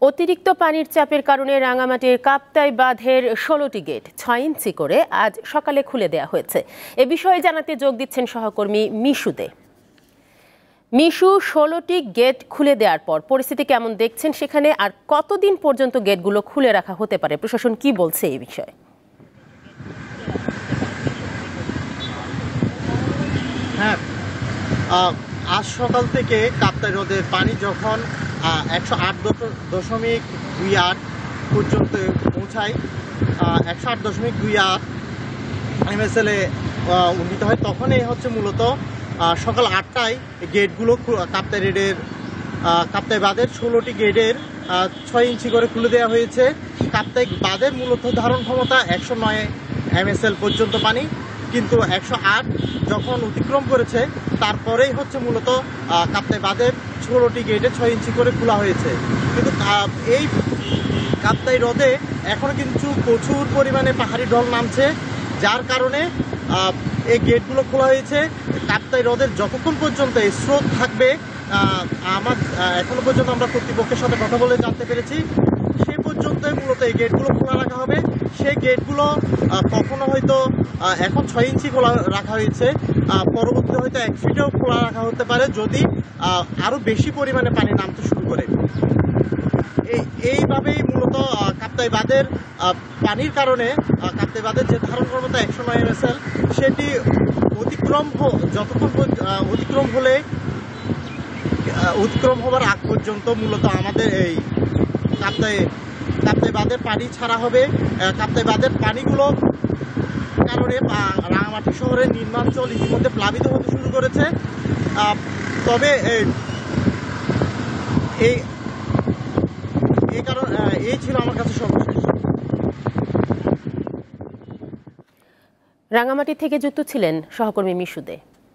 অতিরিক্ত পানির চাপের কারণে রাঙামাটির কাপ্তাই বাঁধের ১৬টি গেট ৬ ইঞ্চি করে আজ সকালে খুলে দেওয়া হয়েছে। এ বিষয়ে জানাতে যোগ দিচ্ছেন সহকর্মী মিশু দে। মিশু, ১৬টি গেট খুলে দেওয়ার পর পরিস্থিতি কেমন দেখছেন সেখানে, আর কতদিন পর্যন্ত গেটগুলো খুলে রাখা হতে পারে? প্রশাসন কি বলছে এই বিষয়ে? হ্যাঁ, আজ সকাল থেকে কাপ্তাই হ্রদের পানি যখন ১০৮.২৮ পর্যন্ত পৌঁছায়, ১০৮.২৮ MSL উন্নীত হয়, তখনই হচ্ছে মূলত সকাল ৮টায় গেটগুলো কাপ্তাই বাঁধের ১৬টি গেটের ৬ ইঞ্চি করে খুলে দেওয়া হয়েছে। কাপ্তাই বাঁধের মূলত ধারণ ক্ষমতা ১০৯ MSL পর্যন্ত পানি, কিন্তু ১০৮ যখন অতিক্রম করেছে তারপরেই হচ্ছে মূলত কাপ্তাই বাঁধের ১৬টি গেটে ৬ ইঞ্চি করে খোলা হয়েছে। কিন্তু এই কাপ্তাই হ্রদে এখনও কিন্তু প্রচুর পরিমাণে পাহাড়ি ঢল নামছে, যার কারণে এই গেটগুলো খোলা হয়েছে। কাপ্তাই হ্রদের যতক্ষণ পর্যন্ত এই স্রোত থাকবে, এখনো পর্যন্ত আমরা কর্তৃপক্ষের সাথে কথা বলে জানতে পেরেছি, সে পর্যন্ত মূলত এই গেটগুলো খোলা রাখা হবে। সেই গেটগুলো কখনো হয়তো এখন ৬ ইঞ্চি খোলা রাখা হয়েছে, পরবর্তীতে হয়তো ১ ফিটেও খোলা রাখা হতে পারে যদি আরও বেশি পরিমাণে পানি নামতে শুরু করে। এইভাবেই মূলত কাপ্তাই বাঁধের পানির কারণে কাপ্তাই বাঁধের যে ধারণ ক্ষমতা ১০৯ MSL সেটি অতিক্রম হবার আগ পর্যন্ত মূলত আমাদের এই কাপ্তাই বাঁধের পানি ছাড়া হবে। কাপ্তাই বাঁধের পানিগুলো কারণে রাঙামাটি শহরের নিম্নাঞ্চল ইতিমধ্যে প্লাবিত হতে শুরু করেছে। তবে এই ছিল আমার কাছে সর্বশেষ। রাঙামাটি থেকে যুক্ত ছিলেন সহকর্মী মিশু দে।